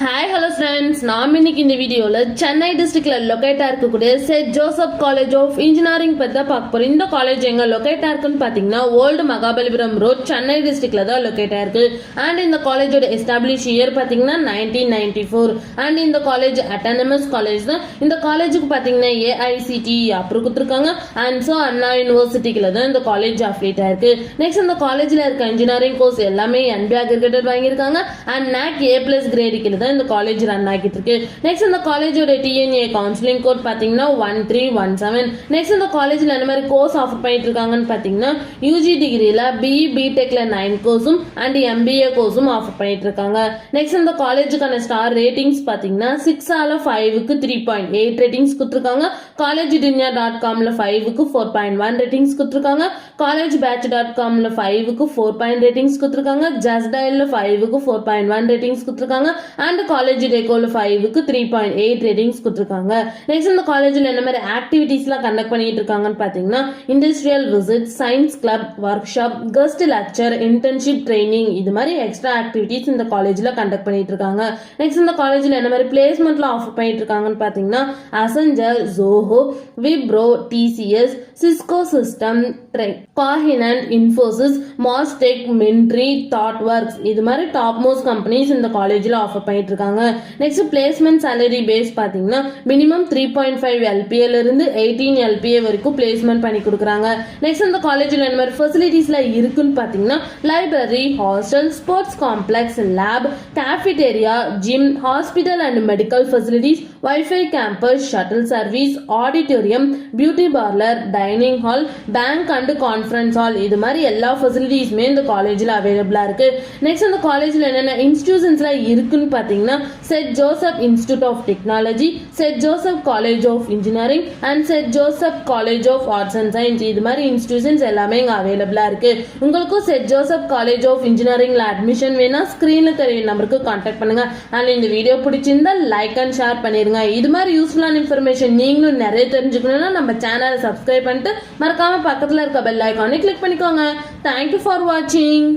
Hi hello friends, நாம் இன்னைக்கு இந்த வீடியோல சென்னை டிஸ்ட்ரிக்ட்ல லொகேட்டா இருக்கக்கூடிய saint Joseph college of engineering பத்தி தான் பார்க்க போறோம். இந்த காலேஜ் எங்க லொகேட்டா இருக்குன்னு பாத்தீங்கன்னா ஓல்டு மகாபலிபுரம் ரோட் சென்னை டிஸ்ட்ரிக்ட்ல தான் லொகேட்டா இருக்கு. அண்ட் இந்த காலேஜோட எஸ்டாப்ளிஷ் இயர் பாத்தீங்கன்னா 1994. அண்ட் இந்த காலேஜ் அட்டானமஸ் காலேஜ் தான். இந்த காலேஜுக்கு பாத்தீங்கன்னா AICTE அப்ரூவ் கொடுத்திருக்காங்க. அண்ட் சோ அண்ணா யூனிவர்சிட்டிக்குள்ள தான் இந்த காலேஜ் அஃபிலியேட் ஆயிருக்கு. நெக்ஸ்ட் இந்த காலேஜ்ல இருக்க இன்ஜினியரிங் கோர்ஸ் எல்லாமே NBA அக்ரிகேட்டட் வாங்கியிருக்காங்க. அண்ட் NAC A+ கிரேட் கீழ இந்த காலேஜ் ரன் ஆகிட்டு இருக்கு. நெக்ஸ்ட் இந்த காலேஜோட TNA கவுன்சிலிங் கோட் பாத்தீங்கன்னா 1317. நெக்ஸ்ட் இந்த காலேஜ்ல என்ன மாதிரி கோர்ஸ் ஆஃபர் பண்ணிட்டு இருக்காங்கன்னு பாத்தீங்கன்னா UG டிகிரில BE BTechல 9 கோர்ஸும் அண்ட் MBA கோர்ஸும் ஆஃபர் பண்ணிட்டு இருக்காங்க. நெக்ஸ்ட் இந்த காலேஜுக்கான ஸ்டார் ரேட்டிங்ஸ் பாத்தீங்கன்னா 6/5க்கு 3.8 ரேட்டிங்ஸ் கொடுத்திருக்காங்க. collegedunia.comல 5க்கு 4.1 ரேட்டிங்ஸ் கொடுத்திருக்காங்க. collegebatch.comல 5க்கு 4. ரேட்டிங்ஸ் கொடுத்திருக்காங்க. justdialல 5க்கு 4.1 ரேட்டிங்ஸ் கொடுத்திருக்காங்க. அண்ட் காலேஜ் டெக்கோல 5க்கு 3.8 ரேட்டிங்ஸ் கொடுத்திருக்காங்க. நெக்ஸ்ட் இந்த காலேஜ்ல என்ன மாதிரி ஆக்டிவிட்டீஸ்லாம் கண்டக்ட் பண்ணிட்டு இருக்காங்கன்னு பாத்தீங்கன்னா industrial visit, science club, work shop, guest lecture, internship training இது மாதிரி எக்ஸ்ட்ரா ஆக்டிவிட்டீஸ் இந்த காலேஜ்ல கண்டக்ட் பண்ணிட்டு இருக்காங்க. நெக்ஸ்ட் இந்த காலேஜ்ல என்ன மாதிரி பிளேஸ்மெண்ட்லாம் ஆஃபர் பண்ணிட்டு இருக்காங்கன்னு பாத்தீங்கன்னா Accenture, Zoho, Wipro, TCS, Cisco system, Cognizant, Infosys, Mastek, Myntra, Thoughtworks இது மாதிரி டாப் மோஸ்ட் கம்பெனிஸ் இந்த காலேஜ்ல ஆஃபர் பண்ணிட்டு இருக்காங்க. நெக்ஸ்ட் பிளேஸ்மெண்ட் சாலரி பேஸ் பாத்தீங்கன்னா மினிமம் 3.5 LPA இருந்து 18 LPA வரைக்கும் பிளேஸ்மெண்ட் பண்ணி கொடுக்குறாங்க. நெக்ஸ்ட் இந்த காலேஜ்ல என்ன மாதிரி ஃபெசிலிட்டிஸ்ல இருக்குன்னு பாத்தீங்கன்னா library, hostel, sports complex, lab, cafeteria, gym, hospital and medical facilities, wifi campus, shuttle service, auditorium, beauty parlour, dining hall, bank and conference hall இது மாதிரி எல்லா ஃபெசிலிட்டிஸுமே இந்த காலேஜ்ல அவைலபிளா இருக்கு. நெக்ஸ்ட் இந்த காலேஜ்ல என்னென்ன இன்ஸ்டிடியூஷன்ஸ்ல இருக்குன்னு பாத்தீங்கன்னா Saint Joseph institute of technology, Saint Joseph college of engineering and Saint Joseph college of arts and science இது மாதிரி இன்ஸ்டிடியூஷன்ஸ் எல்லாமே இங்க அவைலபிளா இருக்கு. உங்களுக்கும் செட் ஜோசப் காலேஜ் ஆஃப் இன்ஜினியரிங்ல அட்மிஷன் வேணா ஸ்கிரீன்ல தெரிய நம்பருக்கு கான்டாக்ட் பண்ணுங்க. அண்ட் இந்த வீடியோ பிடிச்சிருந்தா லைக் அண்ட் ஷேர் பண்ணிருங்க. இது மாதிரி யூஸ்ஃபுல்லான இன்ஃபர்மேஷன் நீங்களும் நிறைய தெரிஞ்சுக்கணும்னா நம்ம சேனலை சப்ஸ்கிரைப் பண்ணிட்டு மறக்காம பக்கத்துல இருக்க பெல் ஐகானை கிளிக் பண்ணிக்கோங்க. தேங்க்யூ ஃபார் வாட்சிங்.